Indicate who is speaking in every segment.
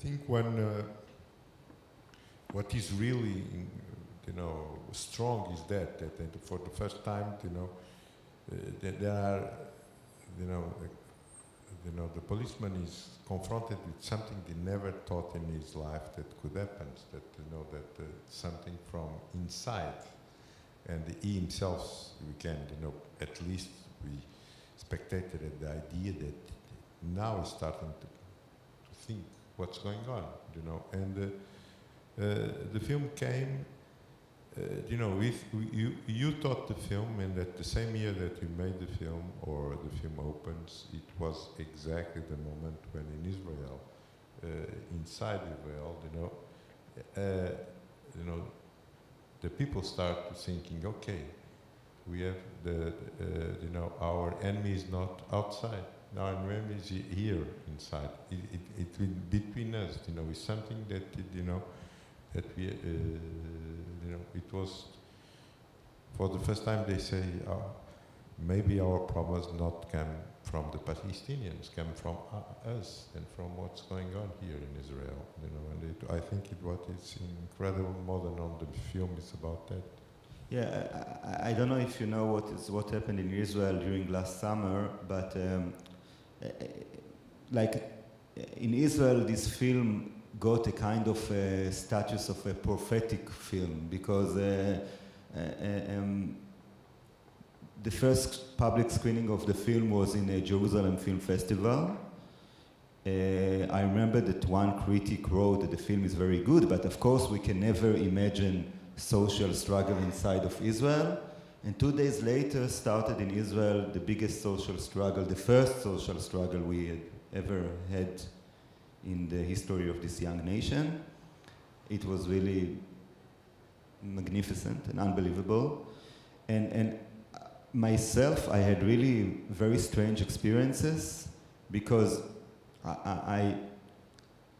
Speaker 1: think what is really, strong is that for the first time, there are, the policeman is confronted with something he never thought in his life that could happen. That something from inside, and he himself, we can, at least we spectated at the idea that now he's starting to think what's going on, and the film came, you thought the film, and at the same year that you made the film, or the film opens, it was exactly the moment when in Israel, inside Israel, the people start thinking, okay, we have our enemy is not outside. Our enemy is here inside. It will between us. Is something that that we it was for the first time they say maybe our problems not come from the Palestinians, come from us and from what's going on here in Israel. And I think what is incredible modern on the film is about that.
Speaker 2: Yeah, I don't know if you know what happened in Israel during last summer, but like in Israel, this film got a kind of status of a prophetic film because the first public screening of the film was in a Jerusalem Film Festival. I remember that one critic wrote that the film is very good, but of course we can never imagine social struggle inside of Israel. And 2 days later started in Israel the biggest social struggle, the first social struggle we had ever had in the history of this young nation. It was really magnificent and unbelievable. And myself, I had really very strange experiences because I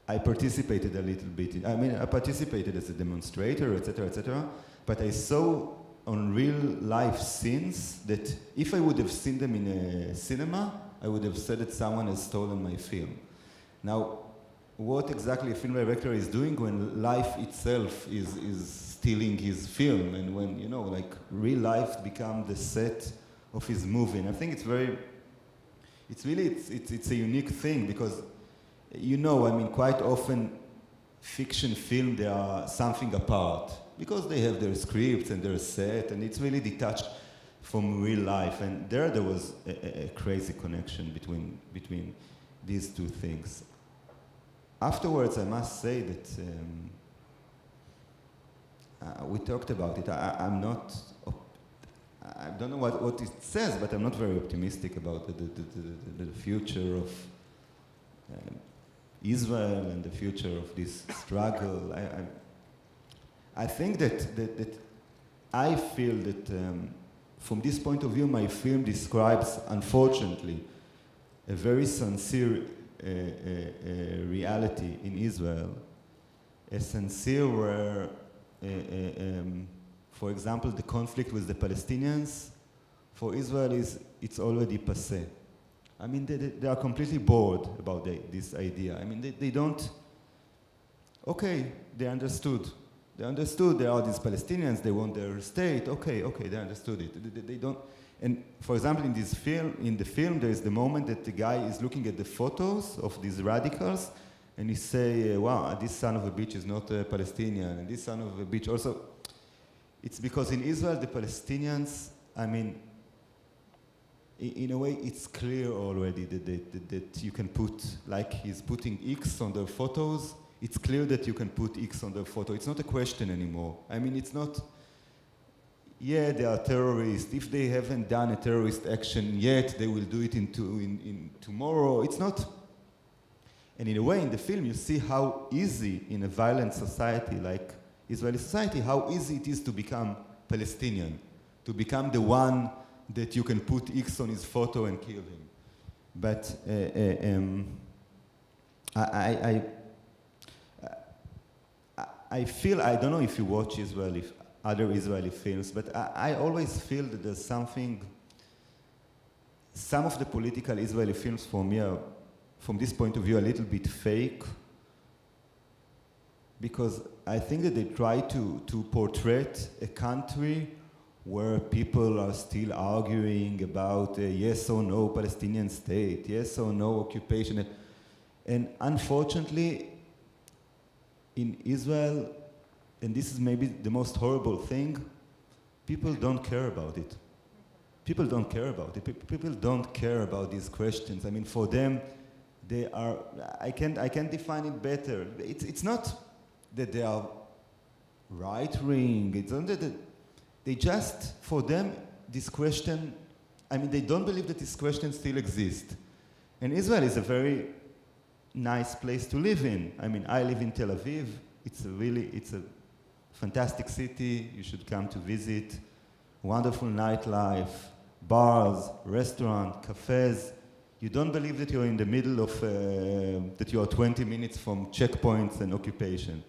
Speaker 2: participated a little bit. I participated as a demonstrator, etc., but I saw on real life scenes that if I would have seen them in a cinema, I would have said that someone has stolen my film. Now, what exactly a film director is doing when life itself is stealing his film, and when, like real life becomes the set of his movie. And I think it's a unique thing because, quite often fiction film, they are something apart because they have their scripts and their set, and it's really detached from real life. And there was a crazy connection between these two things. Afterwards, I must say that we talked about it. I don't know what it says, but I'm not very optimistic about the future of Israel and the future of this struggle. I think that I feel that from this point of view, my film describes, unfortunately, a very sincere reality in Israel. A sincere where, for example, the conflict with the Palestinians, for Israel it's already passé. They are completely bored about this idea. They don't, okay, they understood. They understood there are these Palestinians, they want their state, okay, they understood it. They don't, and for example, in the film, there is the moment that the guy is looking at the photos of these radicals, and he say, wow, this son of a bitch is not a Palestinian, and this son of a bitch also. It's because in Israel, the Palestinians, in a way, it's clear already that you can put, like he's putting X on their photos, it's clear that you can put X on their photo. It's not a question anymore. It's not, yeah, they are terrorists. If they haven't done a terrorist action yet, they will do it in tomorrow. It's not. And in a way, in the film, you see how easy in a violent society like Israeli society, how easy it is to become Palestinian, to become the one that you can put X on his photo and kill him. But I feel, I don't know if you watch other Israeli films, but I always feel that there's something, some of the political Israeli films for me are, from this point of view, a little bit fake, because I think that they try to portray a country where people are still arguing about yes or no Palestinian state, yes or no occupation. And unfortunately, in Israel, and this is maybe the most horrible thing, people don't care about it. People don't care about it. People don't care about these questions. I mean, for them, they are, I can't define it better. It's not that they are right-wing, it's not that they just, for them, this question, I mean, they don't believe that this question still exists. And Israel is a very nice place to live in. I mean, I live in Tel Aviv. It's a fantastic city. You should come to visit. Wonderful nightlife, bars, restaurants, cafes. You don't believe that you're in the middle of, that you are 20 minutes from checkpoints and occupation.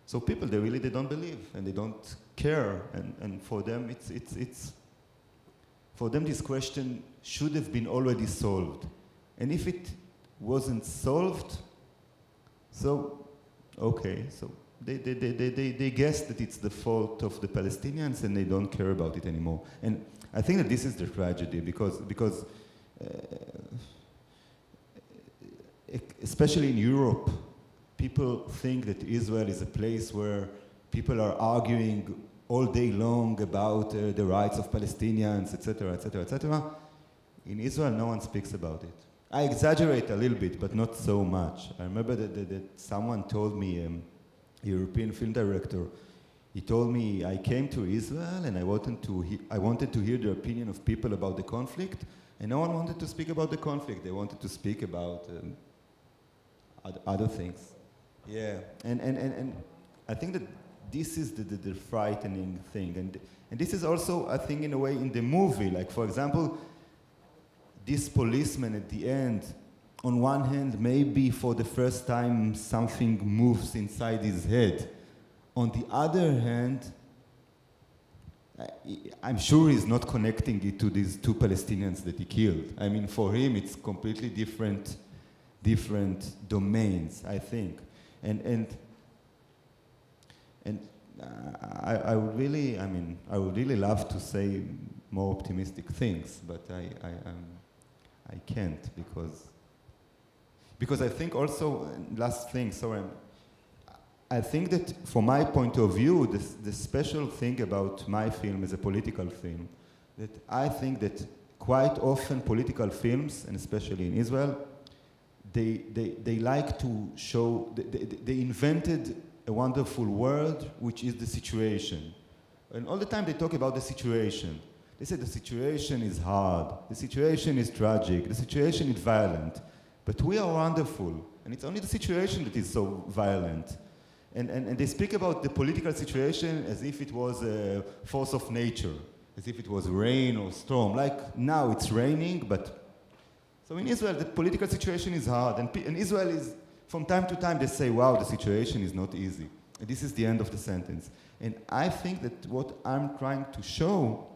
Speaker 2: So people, they don't believe, and they don't care, and for them, for them this question should have been already solved. And if it wasn't solved, so, okay, so they guess that it's the fault of the Palestinians, and they don't care about it anymore. And I think that this is the tragedy, because especially in Europe, people think that Israel is a place where people are arguing all day long about the rights of Palestinians, etc., etc., etc. In Israel, no one speaks about it. I exaggerate a little bit, but not so much. I remember that someone told me, a European film director, he told me, I came to Israel and I wanted to hear the opinion of people about the conflict, and no one wanted to speak about the conflict. They wanted to speak about other things. Yeah, and I think that this is the frightening thing. And this is also, I think, in a way, in the movie. Like, for example, this policeman at the end, on one hand, maybe for the first time something moves inside his head. On the other hand, I'm sure he's not connecting it to these two Palestinians that he killed. I mean, for him, it's completely different domains, I think. And I would really love to say more optimistic things, but I can't, because I think also, last thing, sorry, I think that from my point of view, the special thing about my film as a political film, that I think that quite often political films, and especially in Israel, they like to show, they invented a wonderful word, which is the situation. And all the time they talk about the situation. They say the situation is hard, the situation is tragic, the situation is violent, but we are wonderful, and it's only the situation that is so violent. And they speak about the political situation as if it was a force of nature, as if it was rain or storm. Like now it's raining, but so in Israel, the political situation is hard, and Israel is, from time to time, they say, wow, the situation is not easy. And this is the end of the sentence. And I think that what I'm trying to show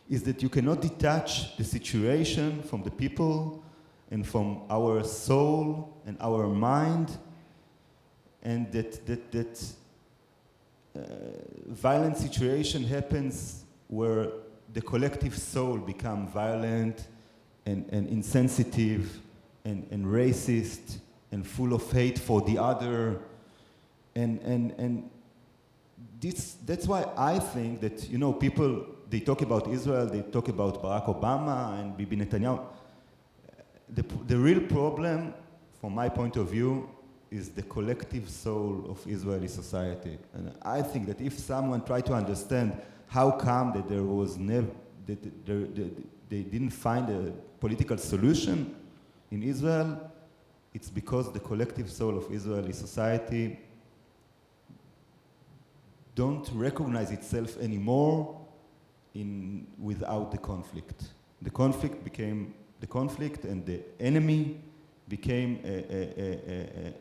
Speaker 2: is that you cannot detach the situation from the people and from our soul and our mind, and that violent situation happens where the collective soul becomes violent, and insensitive, and racist, and full of hate for the other, and that's why I think that, you know, people, they talk about Israel, they talk about Barack Obama and Bibi Netanyahu. The real problem, from my point of view, is the collective soul of Israeli society. And I think that if someone tried to understand how come that there was never, they didn't find a political solution in Israel, it's because the collective soul of Israeli society don't recognize itself anymore without the conflict. The conflict became the conflict, and the enemy became a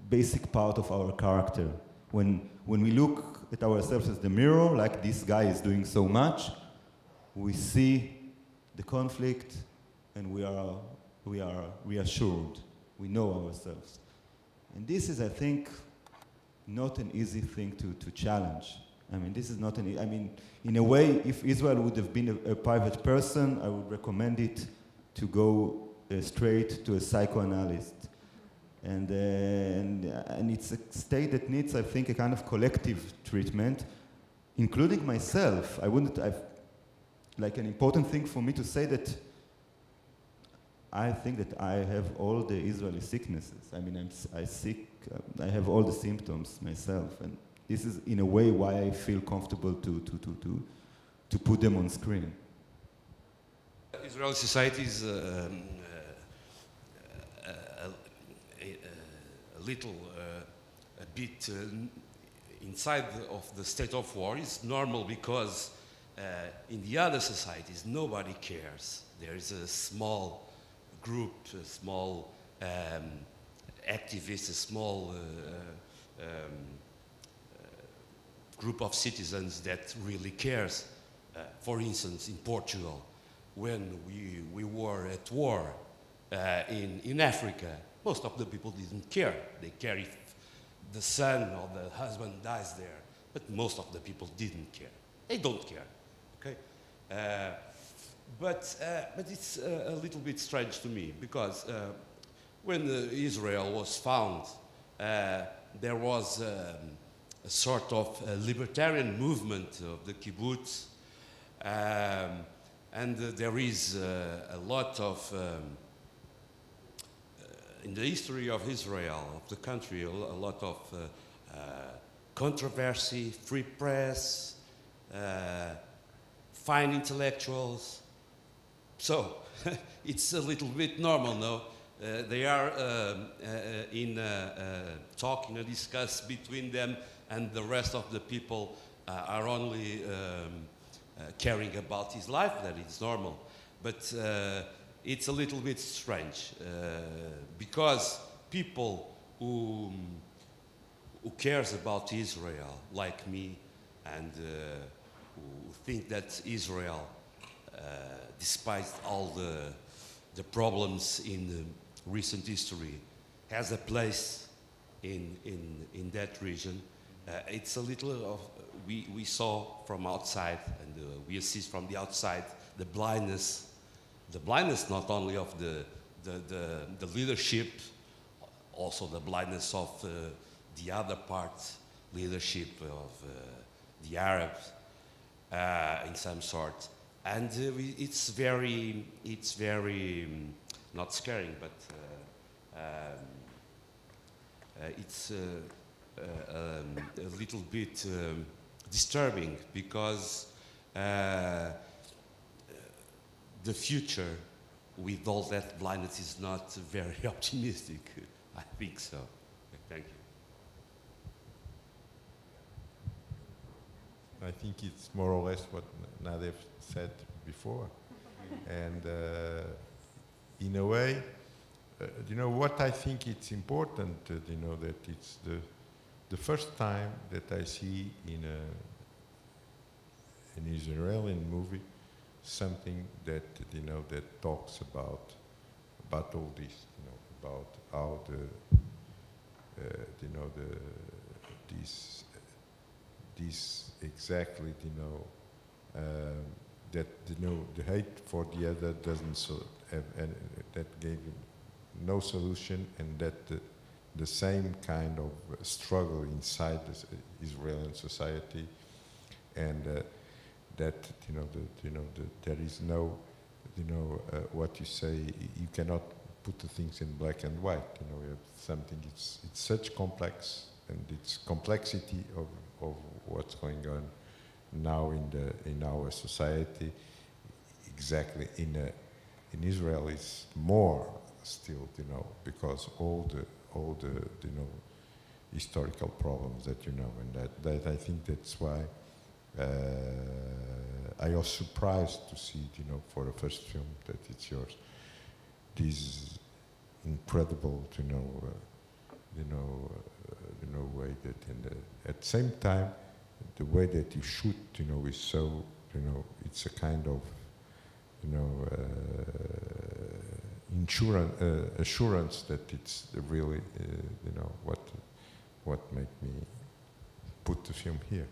Speaker 2: basic part of our character. When we look at ourselves as the mirror, like this guy is doing so much, we see the conflict, and we are reassured. We know ourselves. And this is, I think, not an easy thing to challenge. I mean, this is not an, I mean, in a way, if Israel would have been a private person, I would recommend it to go straight to a psychoanalyst. And it's a state that needs, I think, a kind of collective treatment, including myself. Like an important thing for me to say that I think that I have all the Israeli sicknesses. I mean, I'm sick, I have all the symptoms myself. And this is, in a way, why I feel comfortable to put them on screen.
Speaker 3: Israeli society is a little, a bit inside of the state of war. Is normal because in the other societies nobody cares. There is a small group, a small activists, a small group of citizens that really cares. For instance, in Portugal, when we were at war in Africa, most of the people didn't care. They care if the son or the husband dies there, but most of the people didn't care. They don't care, okay? But it's a little bit strange to me because when Israel was found, there was a sort of a libertarian movement of the kibbutz, and there is a lot of, in the history of Israel, of the country, a lot of controversy, free press, fine intellectuals. So it's a little bit normal, no? They are talking or discuss between them, and the rest of the people are only caring about his life. That is normal. But it's a little bit strange because people who cares about Israel, like me, and who think that Israel, despite all the problems in recent history, has a place in that region. It's a little of, we saw from outside, and we assist from the outside, the blindness not only of the leadership, also the blindness of the other part, leadership of the Arabs in some sort. And it's very not scaring, but it's a little bit disturbing because the future with all that blindness is not very optimistic. I think so. Thank you.
Speaker 1: I think it's more or less what Nadav said before. And in a way, you know, what I think it's important, you know, that it's the first time that I see in an Israeli movie something that, you know, that talks about all this, you know, about how you know, this exactly, you know, that, you know, the hate for the other doesn't have, and that gave no solution, and that the same kind of struggle inside the Israeli society, and that, you know, there is no, you know, what you say, you cannot put the things in black and white. You know, you have something, it's such complex, and it's complexity of what's going on now in our society. Exactly in Israel is more still, you know, because all the you know, historical problems that, you know, and that I think that's why I was surprised to see, you know, for the first film that it's yours, this incredible, you know, way that, and at the same time, the way that you shoot, you know, is so, you know, it's a kind of, you know, assurance that it's really, you know, what what made me put the film here.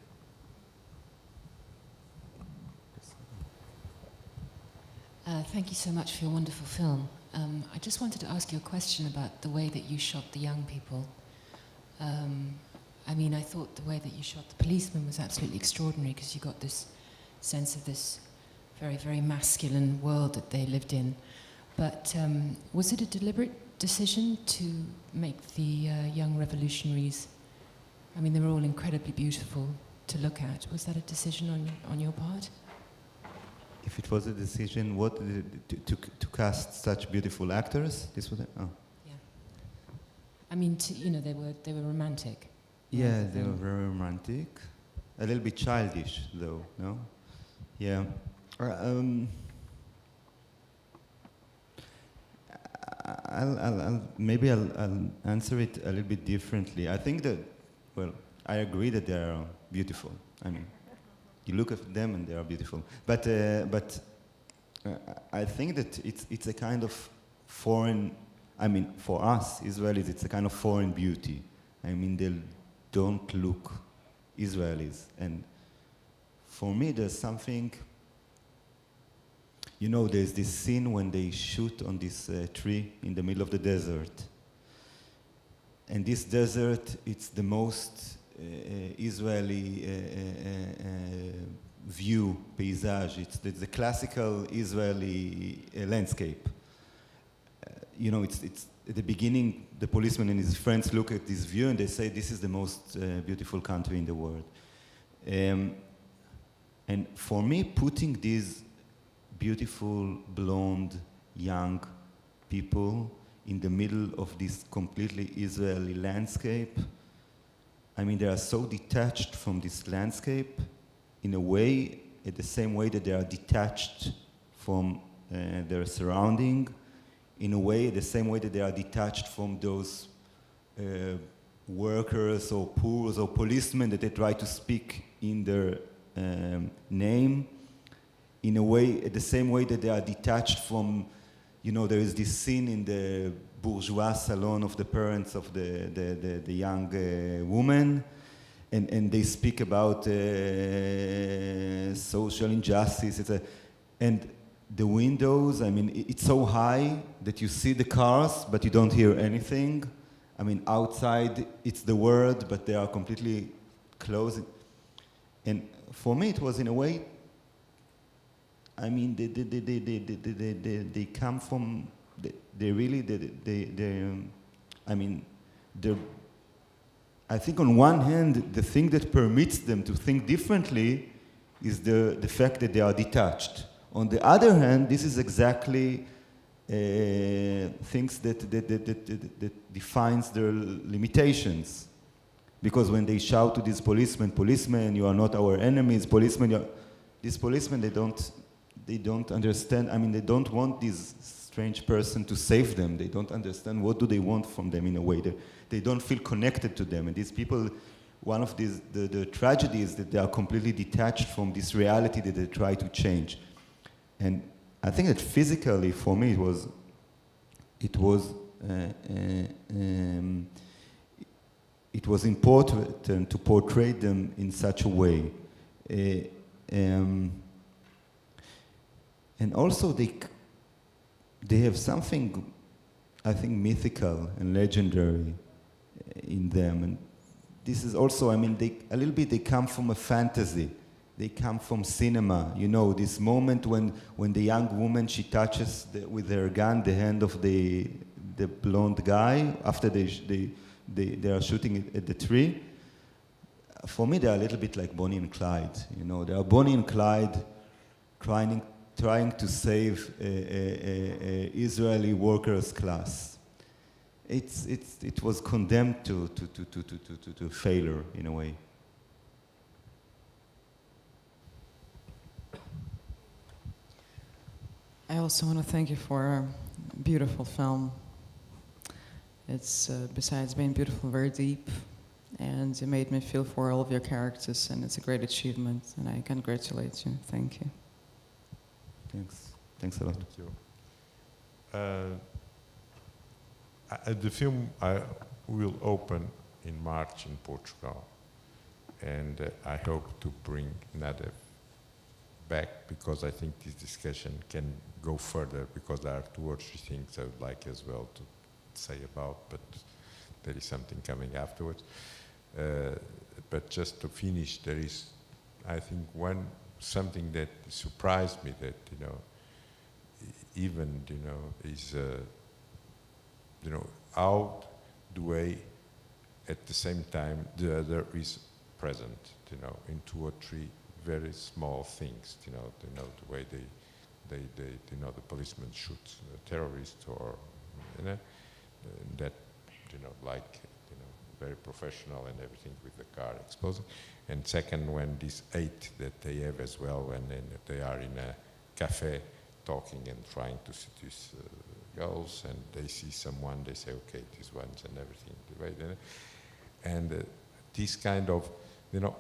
Speaker 4: Thank you so much for your wonderful film. I just wanted to ask you a question about the way that you shot the young people. I mean, I thought the way that you shot the policeman was absolutely extraordinary because you got this sense of this very, very masculine world that they lived in. But was it a deliberate decision to make the young revolutionaries, I mean, they were all incredibly beautiful to look at. Was that a decision on your part?
Speaker 2: If it was a decision, what to cast such beautiful actors? This was
Speaker 4: Yeah. I mean, you know, they were romantic.
Speaker 2: Yeah, they were very romantic. A little bit childish, though. No. Yeah. Maybe I'll answer it a little bit differently. I think that, well, I agree that they are beautiful. I mean, you look at them and they are beautiful. But I think that it's a kind of foreign, I mean, for us, Israelis, it's a kind of foreign beauty. I mean, they don't look Israelis. And for me, there's something, you know, there's this scene when they shoot on this tree in the middle of the desert. And this desert, it's the most Israeli view, paysage. It's the classical Israeli landscape. You know, it's at the beginning, the policeman and his friends look at this view and they say, this is the most beautiful country in the world. And for me, putting these beautiful, blonde, young people in the middle of this completely Israeli landscape, I mean, they are so detached from this landscape in a way, at the same way that they are detached from their surrounding, in a way, the same way that they are detached from those workers or poors or policemen that they try to speak in their name, in a way, the same way that they are detached from, you know, there is this scene in the bourgeois salon of the parents of the young woman, and they speak about social injustice. And the windows, I mean, it's so high that you see the cars, but you don't hear anything. I mean, outside, it's the world, but they are completely closed. And for me, it was in a way, I mean, they come from, they really, I mean, I think on one hand, the thing that permits them to think differently is the fact that they are detached. On the other hand, this is exactly things that defines their limitations. Because when they shout to these policemen, you are not our enemies, these policemen, they don't understand, I mean, they don't want this strange person to save them. They don't understand what do they want from them in a way. They don't feel connected to them. And these people, one of these, the tragedy is that they are completely detached from this reality that they try to change. And I think that physically, for me, it was important to portray them in such a way. And also they have something, I think, mythical and legendary in them. And this is also, I mean, a little bit they come from a fantasy. They come from cinema. You know, this moment when the young woman, she touches with her gun the hand of the blonde guy after they are shooting at the tree. For me, they are a little bit like Bonnie and Clyde. You know, they are Bonnie and Clyde trying to save a Israeli workers class. It was condemned to failure in a way.
Speaker 5: I also want to thank you for a beautiful film. It's, besides being beautiful, very deep, and it made me feel for all of your characters, and it's a great achievement, and I congratulate you. Thank you.
Speaker 2: Thanks. Thanks a lot.
Speaker 1: Thank you. The film will open in March in Portugal. And I hope to bring Nadav back, because I think this discussion can go further, because there are 2 or 3 things I would like as well to say about, but there is something coming afterwards. But just to finish, there is, I think, something that surprised me, that, even, is, how the way at the same time the other is present, in 2 or 3 very small things, the way the policeman shoots a terrorist, or, that, like, very professional and everything with the car exposing. And second, when this 8 that they have as well, when they are in a cafe talking and trying to seduce girls, and they see someone, they say, okay, these ones and everything. And this kind of,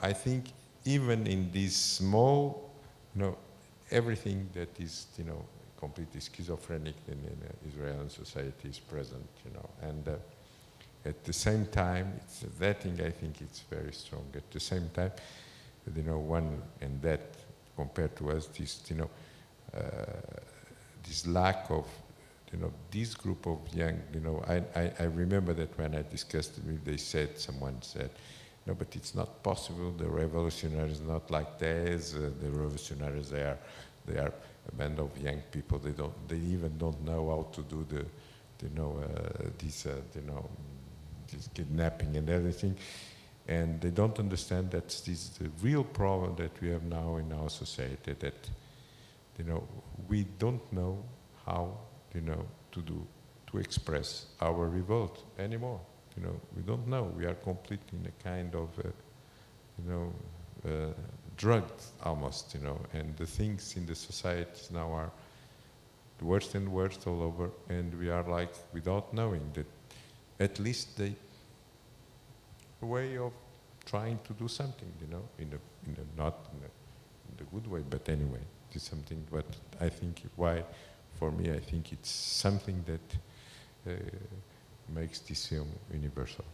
Speaker 1: I think even in this small, everything that is, completely schizophrenic in Israeli society is present, and at the same time, that thing I think it's very strong. At the same time, and that compared to us, this, this lack of, this group of young, I remember that when I discussed it, someone said, no, but it's not possible. The revolutionaries not like this. The revolutionaries, they are a band of young people. They even don't know how to do this kidnapping and everything, and they don't understand that this is the real problem that we have now in our society. That we don't know how to express our revolt anymore. We don't know. We are completely in a kind of drugged almost, and the things in the society now are worse and worse all over, and we are like without knowing that at least a way of trying to do something, not in the good way, but anyway, it's something. But I think for me, I think it's something that makes this film universal.